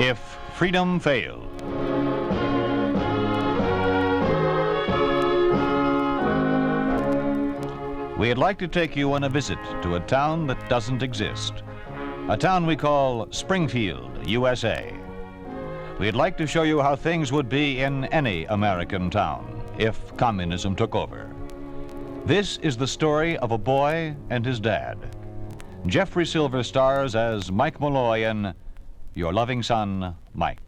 If Freedom Failed. We'd like to take you on a visit to a town that doesn't exist. A town we call Springfield, USA. We'd like to show you how things would be in any American town if communism took over. This is the story of a boy and his dad. Jeffrey Silver stars as Mike Malloy in Your Loving Son, Mike.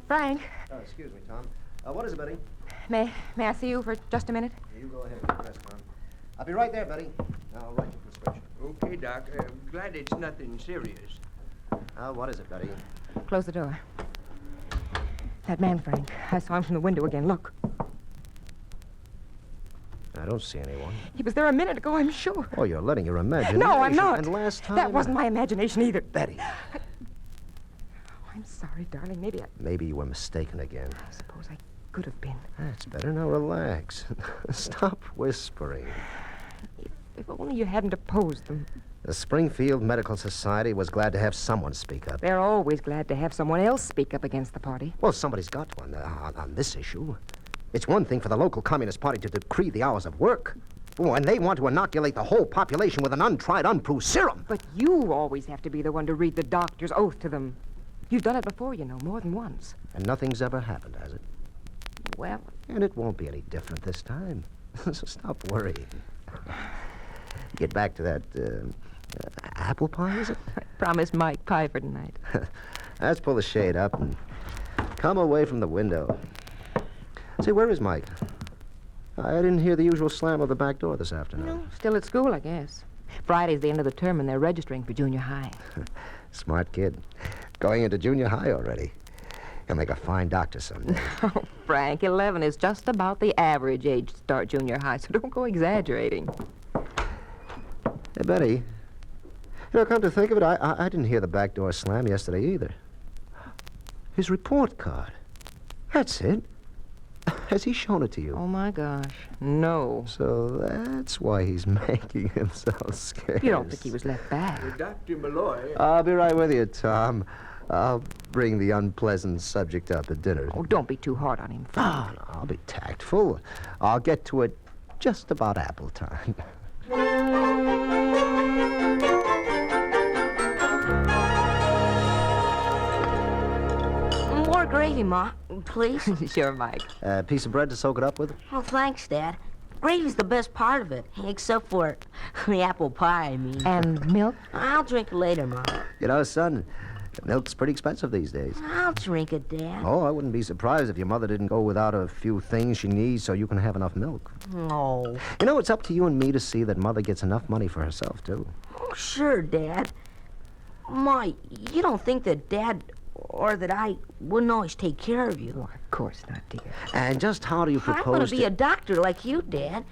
Frank. Oh, excuse me, Tom. What is it, Betty? May I see you for just a minute? You go ahead with the rest, Tom. I'll be right there, Betty. I'll write your prescription. Okay, Doc. Glad it's nothing serious. What is it, Betty? Close the door. That man, Frank. I saw him from the window again. Look. I don't see anyone. He was there a minute ago, I'm sure. Oh, you're letting your imagination... No, I'm not. And last time... That wasn't my imagination either. Betty. I'm sorry, darling. Maybe you were mistaken again. I suppose I could have been. That's better. Now relax. Stop whispering. If only you hadn't opposed them. The Springfield Medical Society was glad to have someone speak up. They're always glad to have someone else speak up against the party. Well, somebody's got to on this issue. It's one thing for the local Communist Party to decree the hours of work. And they want to inoculate the whole population with an untried, unproved serum. But you always have to be the one to read the doctor's oath to them. You've done it before, you know, more than once. And nothing's ever happened, has it? Well... And it won't be any different this time. So stop worrying. Get back to that, apple pie, is it? I promised Mike pie for tonight. Let's pull the shade up and come away from the window. Say, where is Mike? I didn't hear the usual slam of the back door this afternoon. No, still at school, I guess. Friday's the end of the term, and they're registering for junior high. Smart kid. Going into junior high already. He'll make a fine doctor someday. Oh, Frank, 11 is just about the average age to start junior high, so don't go exaggerating. Hey, Betty. You know, come to think of it, I didn't hear the back door slam yesterday either. His report card. That's it. Has he shown it to you? Oh, my gosh. No. So that's why he's making himself scarce. You don't think he was left back? Dr. Malloy... I'll be right with you, Tom. I'll bring the unpleasant subject up at dinner. Oh, don't be too hard on him, Frank. Oh, no, I'll be tactful. I'll get to it just about apple time. More gravy, Ma, please. Sure, Mike. A piece of bread to soak it up with? Oh, thanks, Dad. Gravy's the best part of it, except for the apple pie, I mean. And milk? I'll drink it later, Ma. You know, son, milk's pretty expensive these days. I'll drink it, Dad. Oh, I wouldn't be surprised if your mother didn't go without a few things she needs so you can have enough milk. Oh. You know, it's up to you and me to see that Mother gets enough money for herself, too. Oh, sure, Dad. Ma, you don't think that Dad or that I wouldn't always take care of you? Oh, of course not, dear. And just how do you propose I'm going to be a doctor like you, Dad.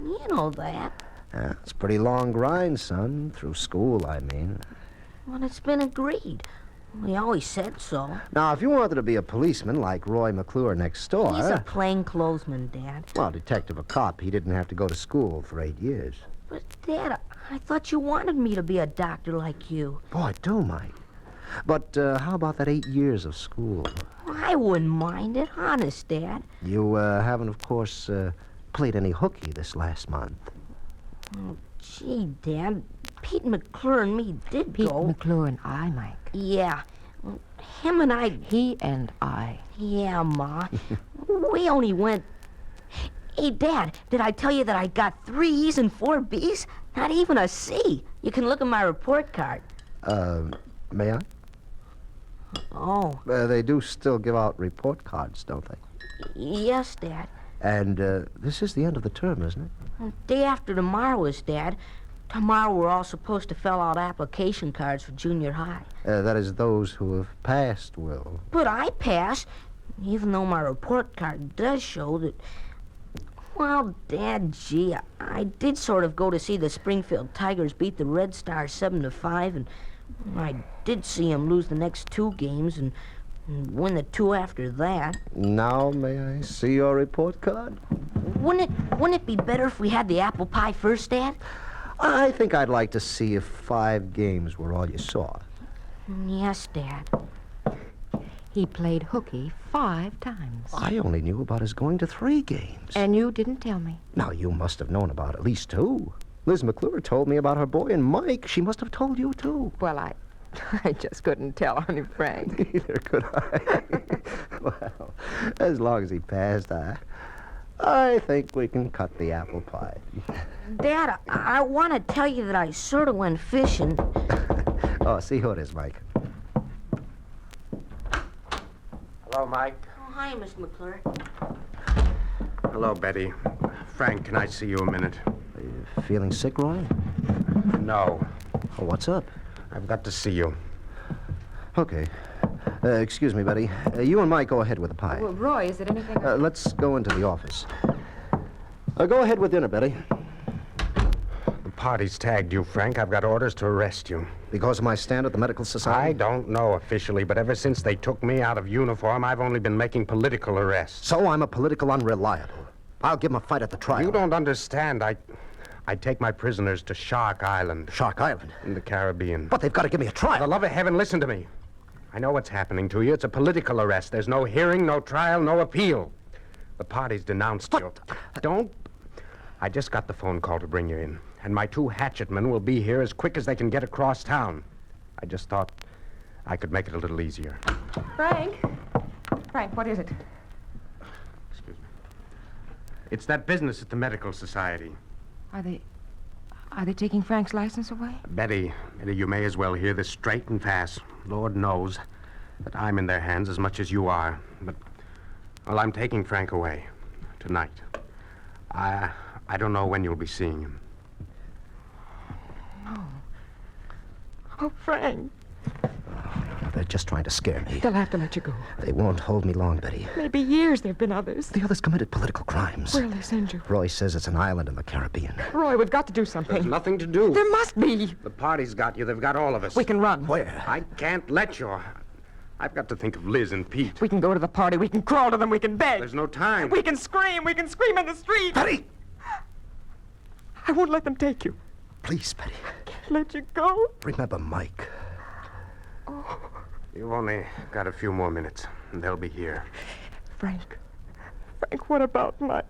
You know that. It's a pretty long grind, son. Through school, I mean. Well, it's been agreed. We always said so. Now, if you wanted to be a policeman like Roy McClure next door... He's a plainclothesman, Dad. Well, detective or cop, he didn't have to go to school for 8 years. But, Dad, I thought you wanted me to be a doctor like you. Oh, I do, Mike. But how about that 8 years of school? I wouldn't mind it, honest, Dad. You haven't, of course, played any hooky this last month. Oh, gee, Dad, Pete McClure and me did Pete go. McClure and I, Mike. Yeah. Him and I... He and I. Yeah, Ma. We only went... Hey, Dad, did I tell you that I got 3 E's and 4 B's? Not even a C. You can look at my report card. May I? Oh. They do still give out report cards, don't they? Yes, Dad. And this is the end of the term, isn't it? Day after tomorrow is, Dad. Tomorrow we're all supposed to fill out application cards for junior high. That is, those who have passed will. But I passed, even though my report card does show that... Well, Dad, gee, I did sort of go to see the Springfield Tigers beat the Red Stars 7-5, and I did see him lose the next 2 games and win the 2 after that. Now, may I see your report card? Wouldn't it be better if we had the apple pie first, Dad? I think I'd like to see if 5 games were all you saw. Yes, Dad. He played hooky 5 times. I only knew about his going to 3 games. And you didn't tell me. Now, you must have known about at least 2. Liz McClure told me about her boy and Mike. She must have told you, too. Well, I just couldn't tell on him, Frank. Neither could I. Well, as long as he passed, I think we can cut the apple pie. Dad, I want to tell you that I sort of went fishing. Oh, see who it is, Mike. Hello, Mike. Oh, hi, Miss McClure. Hello, Betty. Frank, can I see you a minute? Are you feeling sick, Roy? No. Oh, what's up? I've got to see you. Okay. Excuse me, Betty. You and Mike go ahead with the pie. Well, Roy, is it anything... Let's go into the office. Go ahead with dinner, Betty. The party's tagged you, Frank. I've got orders to arrest you. Because of my stand at the Medical I Society? don't know officially, but ever since they took me out of uniform, I've only been making political arrests. So I'm a political unreliable. I'll give him a fight at the trial. You don't understand. I take my prisoners to Shark Island Shark Island? in the Caribbean. But they've got to give me a For trial. the love of heaven, listen to me. I know what's happening to you. It's a political arrest. There's no hearing, no trial, no appeal. The party's denounced you. Don't... I just got the phone call to bring you in. And my 2 hatchetmen will be here as quick as they can get across town. I just thought I could make it a little easier. Frank? Frank, what is it? Excuse me. It's that business at the Medical Society. Are they taking Frank's license away? Betty, you may as well hear this straight and fast. Lord knows that I'm in their hands as much as you are. But, well, I'm taking Frank away tonight. I don't know when you'll be seeing him. Oh, Frank. They're just trying to scare me. They'll have to let you go. They won't hold me long, Betty. Maybe years. There have been others. The others committed political crimes. Where'll they send you? Roy says it's an island in the Caribbean. Roy, we've got to do There's something. nothing to do. There must be. The party's got you. They've got all of us. We can run. Where? I can't let you. I've got to think of Liz and Pete. We can go to the party. We can crawl to them. We can beg. There's no time. We can scream. We can scream in the street. Betty! I won't let them take you. Please, Betty. Let you go. Remember Mike. You've only got a few more minutes, and they'll be here. Frank, what about Mike?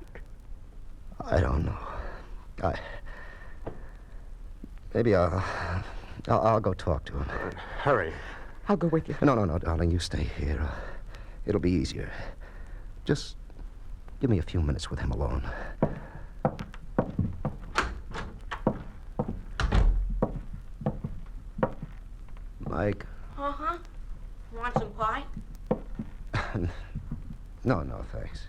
I don't know. Maybe I'll go talk to him. Hurry. I'll go with you. No, darling, you stay here. It'll be easier. Just give me a few minutes with him alone. Mike? Uh-huh. Want some pie? No, thanks.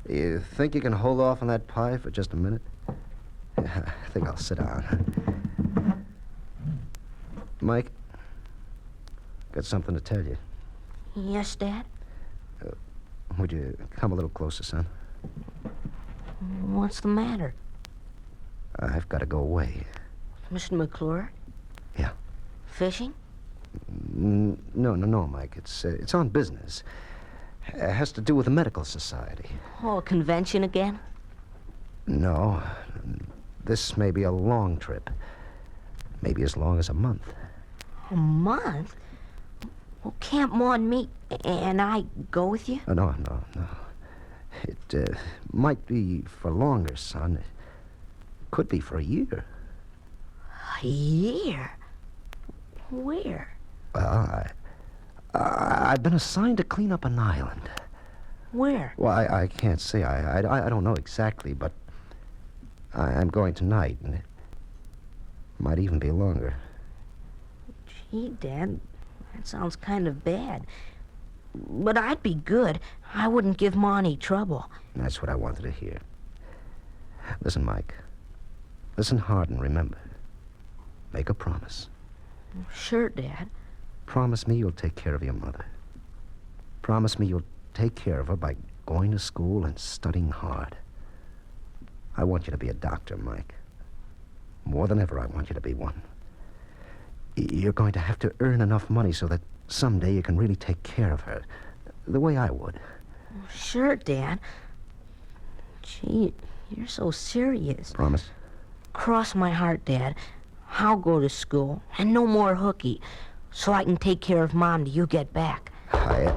You think you can hold off on that pie for just a minute? Yeah, I think I'll sit down. Mike, got something to tell you. Yes, Dad? Would you come a little closer, son? What's the matter? I've got to go away. Mr. McClure? Yeah. Fishing? No, Mike. It's on business. It has to do with the Medical Society. Oh, a convention again? No. This may be a long trip. Maybe as long as a month. A month? Well, can't Ma and me and I go with you? No. It might be for longer, son. It could be for a year. A year? Where? Well, I've been assigned to clean up an island. Where? Well, I can't say. I don't know exactly, but I'm going tonight, and it might even be longer. Gee, Dad, that sounds kind of bad. But I'd be good. I wouldn't give Ma any trouble. That's what I wanted to hear. Listen, Mike. Listen hard and remember. Make a promise. Sure, Dad. Promise me you'll take care of your mother. Promise me you'll take care of her by going to school and studying hard. I want you to be a doctor, Mike. More than ever, I want you to be one. You're going to have to earn enough money so that someday you can really take care of her. The way I would. Sure, Dad. Gee, you're so serious. Promise? Cross my heart, Dad. I'll go to school, and no more hooky, so I can take care of Mom till you get back. Hyatt.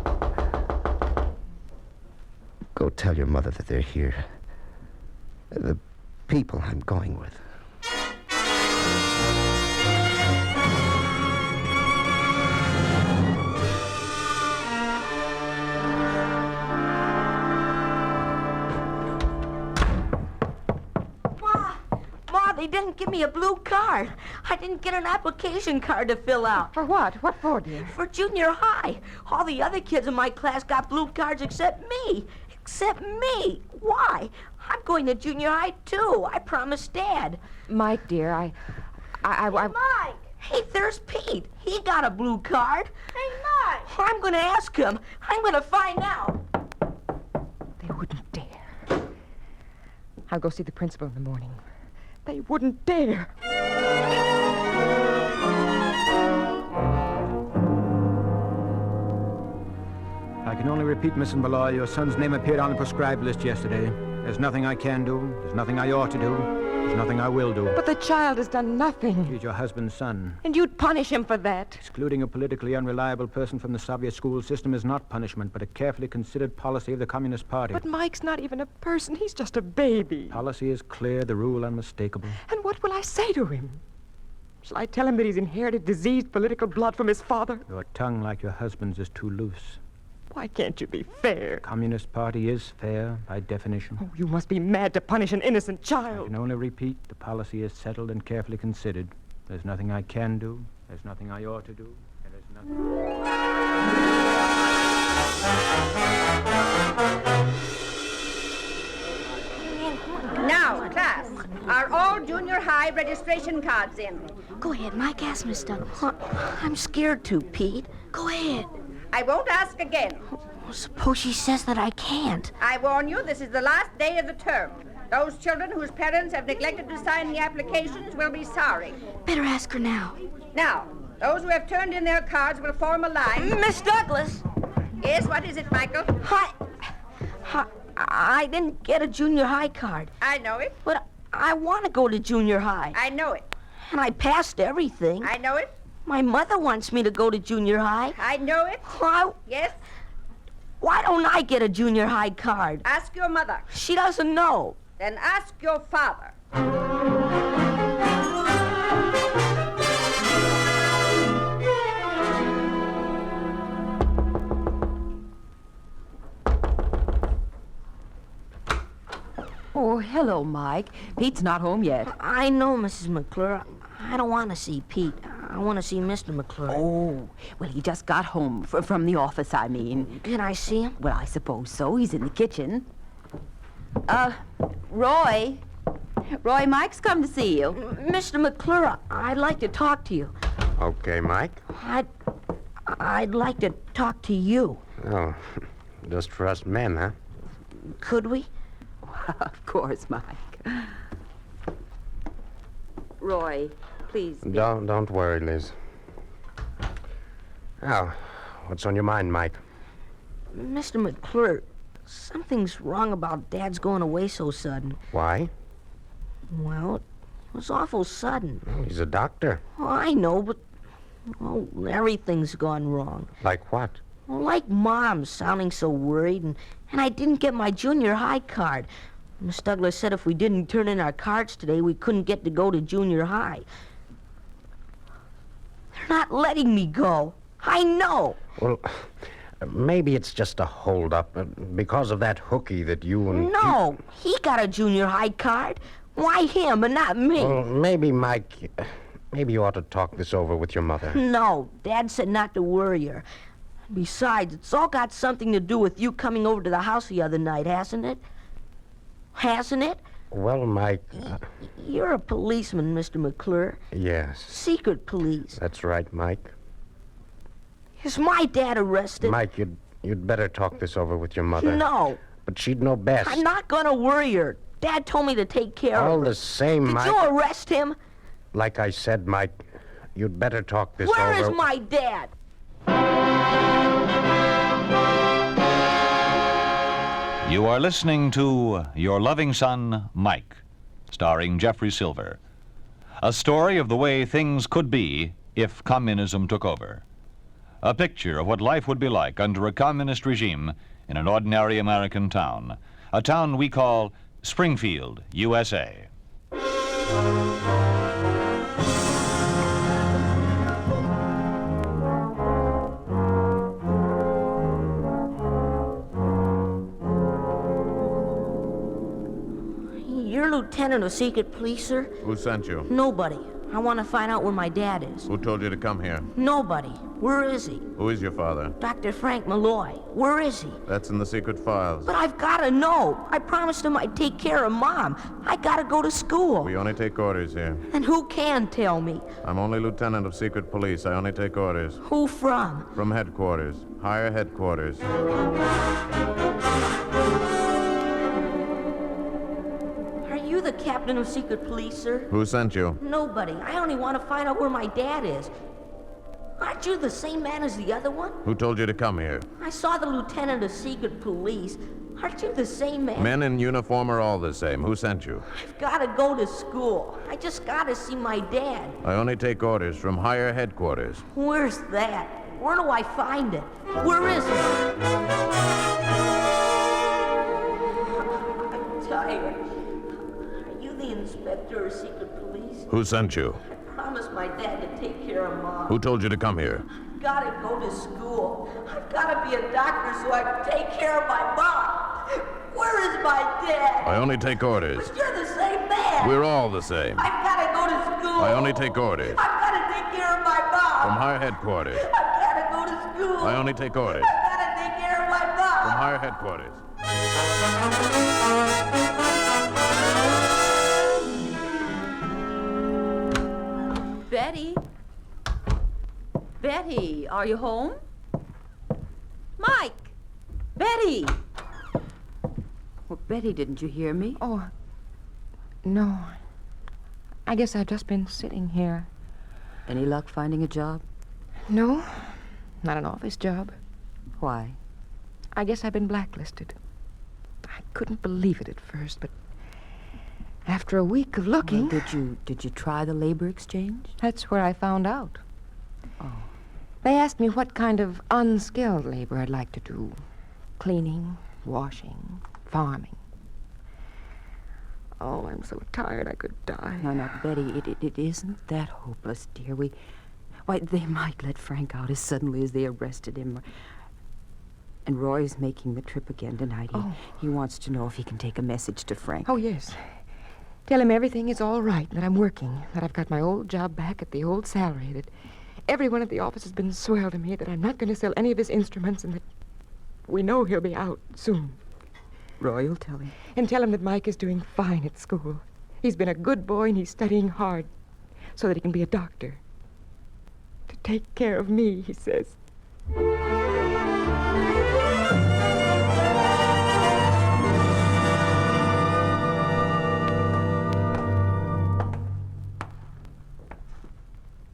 Go tell your mother that they're here. The people I'm going with. They didn't give me a blue card. I didn't get an application card to fill out. For what? What for, dear? For junior high. All the other kids in my class got blue cards except me. Except me. Why? I'm going to junior high, too. I promised Dad. Mike, dear, I... Mike! Hey, there's Pete. He got a blue card. Hey, Mike! I'm going to ask him. I'm going to find out. They wouldn't dare. I'll go see the principal in the morning. They wouldn't dare. I can only repeat, Mrs. Malloy, your son's name appeared on the prescribed list yesterday. There's nothing I can do. There's nothing I ought to do. There's nothing I will do. But the child has done nothing. He's your husband's son. And you'd punish him for that. Excluding a politically unreliable person from the Soviet school system is not punishment, but a carefully considered policy of the Communist Party. But Mike's not even a person. He's just a baby. Policy is clear, the rule unmistakable. And what will I say to him? Shall I tell him that he's inherited diseased political blood from his father? Your tongue, like your husband's, is too loose. Why can't you be fair? The Communist Party is fair, by definition. Oh, you must be mad to punish an innocent I child. can only repeat, the policy is settled and carefully considered. There's nothing I can do. There's nothing I ought to do. And there's nothing... Now, class, are all junior high registration cards in? Go ahead, Mike. Ask Miss Douglas. I'm scared to, Pete. Go ahead. I won't ask again. Suppose she says that I can't. I warn you, this is the last day of the term. Those children whose parents have neglected to sign the applications will be sorry. Better ask her now. Now, those who have turned in their cards will form a line. Miss Douglas! Yes, what is it, Michael? I didn't get a junior high card. I know it. But I want to go to junior high. I know it. And I passed everything. I know it. My mother wants me to go to junior high. I know it. Yes? Why don't I get a junior high card? Ask your mother. She doesn't know. Then ask your father. Oh, hello, Mike. Pete's not home yet. I know, Mrs. McClure. I don't want to see Pete. I want to see Mr. McClure. Oh, well, he just got home from the office, I mean. Can I see him? Well, I suppose so. He's in the kitchen. Roy. Roy, Mike's come to see you. Mr. McClure, I'd like to talk to you. Okay, Mike. I'd like to talk to you. Oh, just for us men, huh? Could we? Of course, Mike. Roy, please. Don't worry, Liz. Now, what's on your mind, Mike? Mr. McClure, something's wrong about Dad's going away so sudden. Why? Well, it was awful sudden. Oh, he's a doctor. Oh, I know, but everything's gone wrong. Like what? Well, like Mom sounding so worried, and I didn't get my junior high card. Miss Douglas said if we didn't turn in our cards today, we couldn't get to go to junior high. They're not letting me go. I know. Well, maybe it's just a holdup because of that hooky that you and... No, he got a junior high card. Why him and not me? Well, maybe, Mike, maybe you ought to talk this over with your mother. No, Dad said not to worry her. Besides, it's all got something to do with you coming over to the house the other night, hasn't it? Hasn't it? Well, Mike... You're a policeman, Mr. McClure. Yes. Secret police. That's right, Mike. Is my dad arrested? Mike, you'd better talk this over with your mother. No. But she'd know best. I'm not going to worry her. Dad told me to take care of her. All the same, Did Mike... you arrest him? Like I said, Mike, You'd better talk this Where over. is my dad? You are listening to Your Loving Son, Mike, starring Jeffrey Silver. A story of the way things could be if communism took over. A picture of what life would be like under a communist regime in an ordinary American town. A town we call Springfield, USA. You're lieutenant of secret police, sir? Who sent you? Nobody. I want to find out where my dad is. Who told you to come here? Nobody. Where is he? Who is your father? Dr. Frank Malloy. Where is he? That's in the secret files. But I've got to know. I promised him I'd take care of Mom. I got to go to school. We only take orders here. And who can tell me? I'm only lieutenant of secret police. I only take orders. Who from? From headquarters. Higher headquarters. Are you the captain of secret police, sir? Who sent you? Nobody. I only want to find out where my dad is. Aren't you the same man as the other one? Who told you to come here? I saw the lieutenant of secret police. Aren't you the same man? Men in uniform are all the same. Who sent you? I've got to go to school. I just got to see my dad. I only take orders from higher headquarters. Where's that? Where do I find it? Where is it? I'm tired. Are you the inspector of secret police? Who sent you? I promised my dad to take care of Mom. Who told you to come here? I've got to go to school. I've got to be a doctor so I can take care of my mom. Where is my dad? I only take orders. But you're the same man. We're all the same. I've got to go to school. I only take orders. I've got to take care of my mom. From higher headquarters. I've got to go to school. I only take orders. I've got to take care of my mom. From higher headquarters. Betty? Betty, are you home? Mike! Betty! Well, Betty, didn't you hear me? Oh, no. I guess I've just been sitting here. Any luck finding a job? No, not an office job. Why? I guess I've been blacklisted. I couldn't believe it at first, but after a week of looking... Well, did you try the labor exchange? That's where I found out. Oh. They asked me what kind of unskilled labor I'd like to do. Cleaning, washing, farming. Oh, I'm so tired I could die. No, Betty, it isn't that hopeless, dear. Why, they might let Frank out as suddenly as they arrested him. And Roy's making the trip again tonight. He wants to know if he can take a message to Frank. Oh, yes. Tell him everything is all right, that I'm working, that I've got my old job back at the old salary, that everyone at the office has been swell to me, that I'm not going to sell any of his instruments, and that we know he'll be out soon. Roy will tell him. And tell him that Mike is doing fine at school. He's been a good boy and he's studying hard so that he can be a doctor. To take care of me, he says.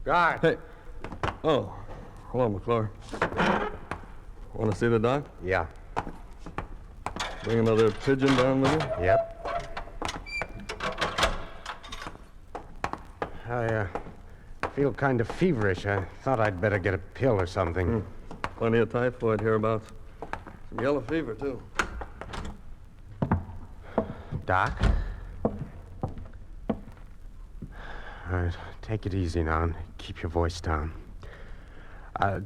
Guard. Hey. Oh, hello, McClure. Want to see the doc? Yeah. Bring another pigeon down with you? Yep. I feel kind of feverish. I thought I'd better get a pill or something. Plenty of typhoid hereabouts. Some yellow fever, too. Doc? All right, take it easy now and keep your voice down.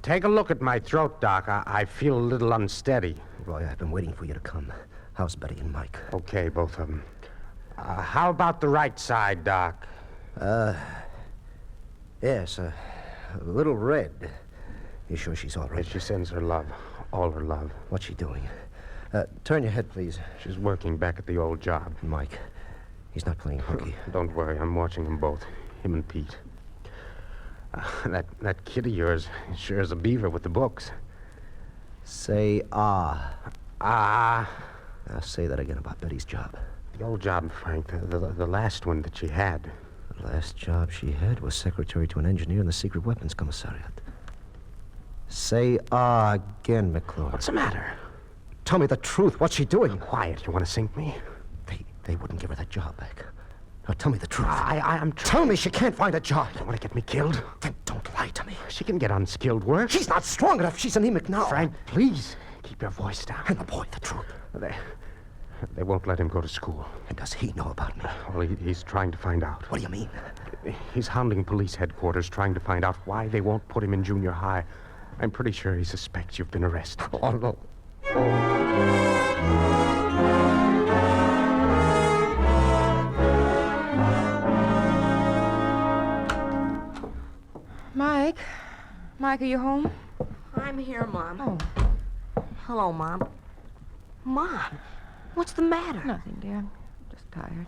Take a look at my throat, Doc. I feel a little unsteady. Roy, I've been waiting for you to come. How's Betty and Mike? Okay, both of them. How about the right side, Doc? Yes, a little red. You sure she's all right? She sends her love. All her love. What's she doing? Turn your head, please. She's working back at the old job. Mike, he's not playing hooky. Don't worry, I'm watching them both. Him and Pete. That kid of yours sure is a beaver with the books. Say ah. Ah. Now say that again about Betty's job. The old job, Frank. The last one that she had. The last job she had was secretary to an engineer in the Secret Weapons Commissariat. Say again, McClure. What's the matter? Tell me the truth. What's she doing? Quiet. You want to sink me? They wouldn't give her that job back. Now, tell me the truth. I'm Tell me she can't find a job. You want to get me killed? Then don't lie to me. She can get unskilled work. She's not strong enough. She's anemic now. Frank, please, keep your voice down. And the boy, the truth. They won't let him go to school. And does he know about me? Well, he's trying to find out. What do you mean? He's hounding police headquarters, trying to find out why they won't put him in junior high. I'm pretty sure he suspects you've been arrested. Oh, no. Mike? Mike, are you home? I'm here, Mom. Oh. Hello, Mom. Mom, what's the matter? Nothing, dear. I'm just tired.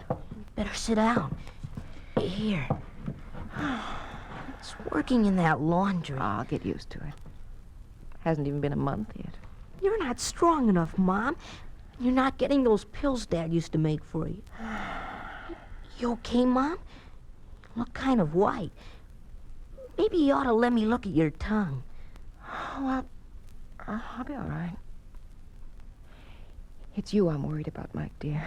Better sit down. Here. It's working in that laundry. I'll get used to it. Hasn't even been a month yet. You're not strong enough, Mom. You're not getting those pills Dad used to make for you. You okay, Mom? You look kind of white. Maybe you ought to let me look at your tongue. Oh, I'll be all right. It's you I'm worried about, Mike, dear.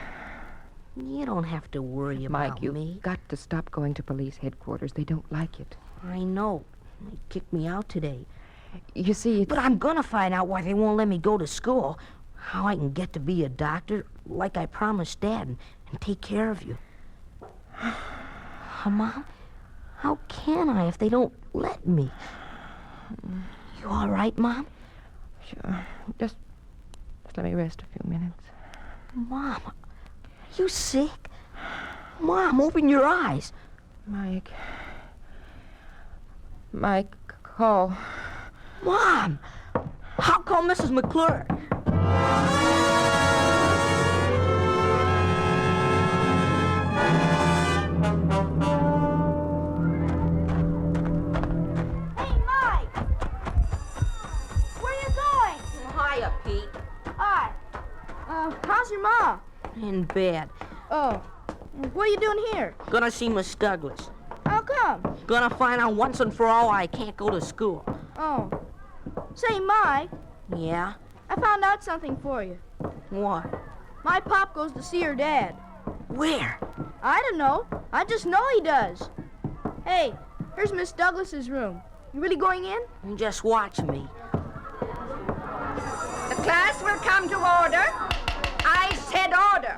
You don't have to worry Mike, about you've me. got to stop going to police headquarters. They don't like it. I know. They kicked me out today. You see, But I'm gonna find out why they won't let me go to school. How I can get to be a doctor, like I promised Dad, and take care of you. Mom, how can I if they don't let me? You all right, Mom? Sure. Just let me rest a few minutes. Mom, are you sick? Mom, open your eyes. Mike, call. Mom, how come Mrs. McClure? Hey, Mike! Where you going? Hiya, Pete. Hi. How's your mom? In bed. Oh. What are you doing here? Gonna see Miss Douglas. How come? Gonna find out once and for all why I can't go to school. Oh. Say, Mike, Yeah? I found out something for you. What? My pop goes to see her dad. Where? I don't know. I just know he does. Hey, here's Miss Douglas's room. You really going in? Just watch me. The class will come to order. I said order.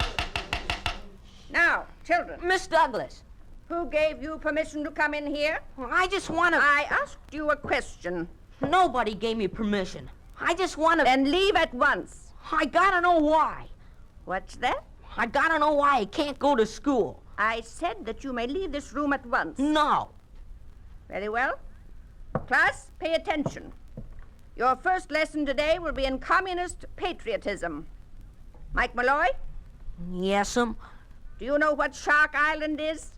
Now, children, Miss Douglas, who gave you permission to come in here? I just wanna... I asked you a question. Nobody gave me permission. I just wanna... Then leave at once. I gotta know why. What's that? I gotta know why I can't go to school. I said that you may leave this room at once. No. Very well. Class, pay attention. Your first lesson today will be in communist patriotism. Mike Malloy, Yes'm. do you know what Shark Island is?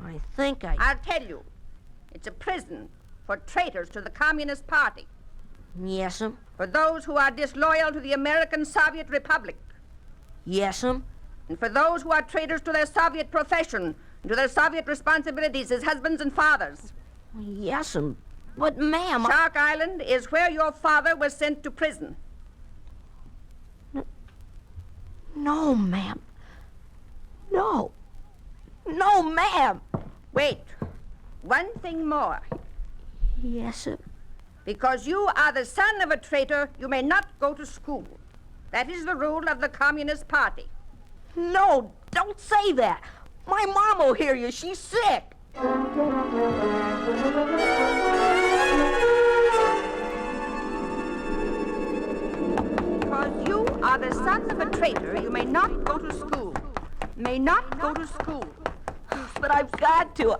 I think I... I'll tell you. It's a prison for traitors to the Communist Party, Yes'm. for those who are disloyal to the American Soviet Republic, Yes'm. and for those who are traitors to their Soviet profession and to their Soviet responsibilities as husbands and fathers. Yes'm. But, ma'am, Shark Island is where your father was sent to prison. No, ma'am. No. No, ma'am. Wait. One thing more. Yes'm. Because you are the son of a traitor, you may not go to school. That is the rule of the Communist Party. No, don't say that. My mom will hear you. She's sick. Because you are the son of a traitor, you may not go to school. May not go to school. But I've got to.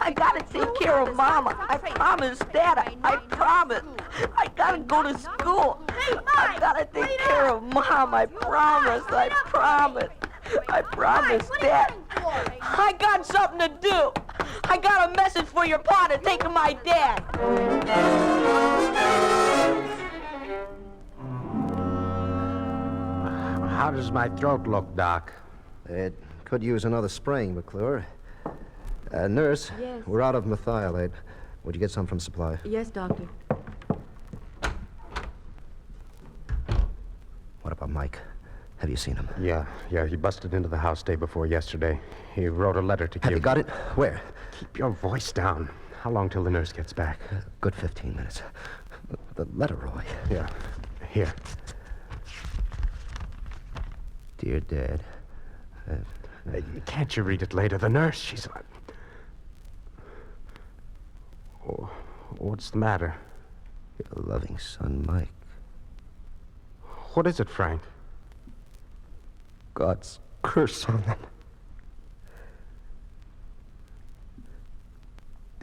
I gotta take care of Mama. I promised, Dad. I promise. I gotta go to school. I gotta take care of Mom. I promise. I promise. I promise, Dad. I got something to do. I got a message for your pa to take to my dad. How does my throat look, Doc? It could use another spraying, McClure. Nurse? Yes. We're out of methylate. Would you get some from supply? Yes, Doctor. What about Mike? Have you seen him? Yeah, he busted into the house day before yesterday. He wrote a letter to Have you got it? Where? Keep your voice down. How long till the nurse gets back? Good 15 minutes. The letter, Roy. Yeah, here. Dear Dad, Can't you read it later? The nurse, she's... Oh, what's the matter? Your loving son, Mike. What is it, Frank? God's curse on them.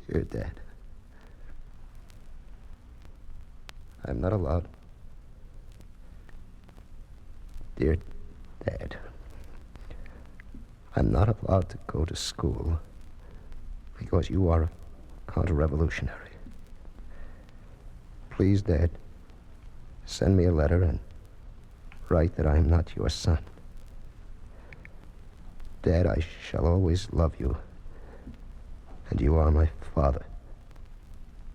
Dear Dad, I'm not allowed. Dear Dad, I'm not allowed to go to school because you are a counter-revolutionary. Please, Dad, send me a letter and write that I am not your son. Dad, I shall always love you, and you are my father.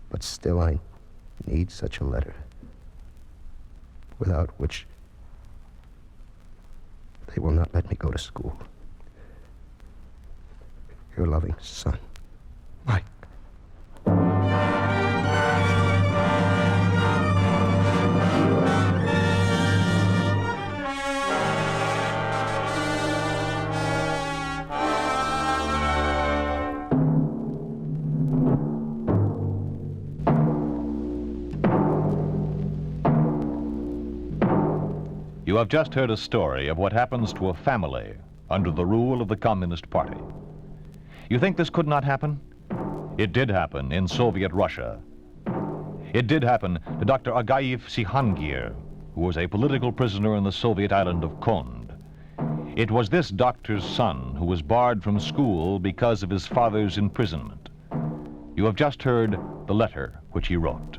But still, I need such a letter, without which they will not let me go to school. Your loving son, Mike. You have just heard a story of what happens to a family under the rule of the Communist Party. You think this could not happen? It did happen in Soviet Russia. It did happen to Dr. Agayev Sihangir, who was a political prisoner in the Soviet island of Kond. It was this doctor's son who was barred from school because of his father's imprisonment. You have just heard the letter which he wrote.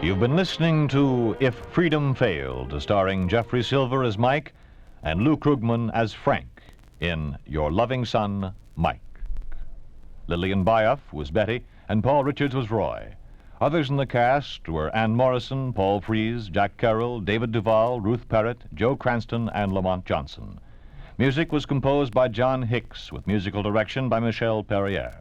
You've been listening to If Freedom Failed, starring Jeffrey Silver as Mike and Lou Krugman as Frank in Your Loving Son, Mike. Lillian Bayef was Betty, and Paul Richards was Roy. Others in the cast were Ann Morrison, Paul Frees, Jack Carroll, David Duvall, Ruth Parrott, Joe Cranston, and Lamont Johnson. Music was composed by John Hicks, with musical direction by Michelle Perrier.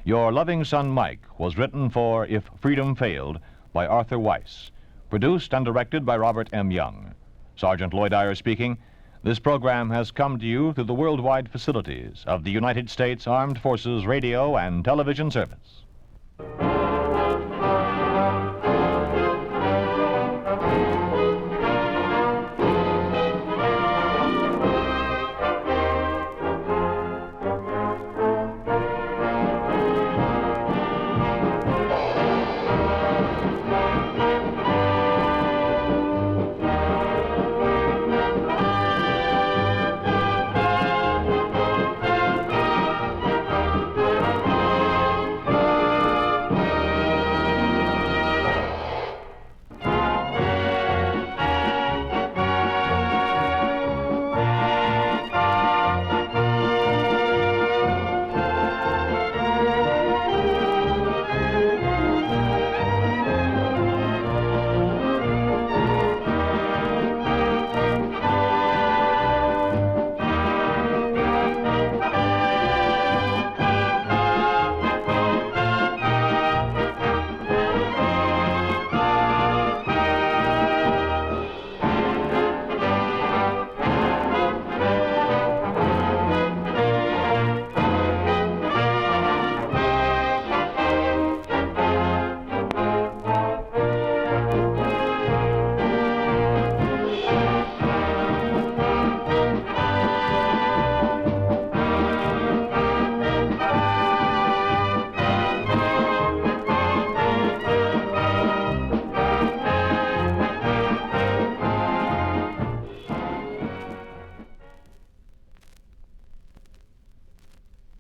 Your Loving Son, Mike was written for If Freedom Failed by Arthur Weiss, produced and directed by Robert M. Young. Sergeant Lloyd Dyer speaking. This program has come to you through the worldwide facilities of the United States Armed Forces Radio and Television Service.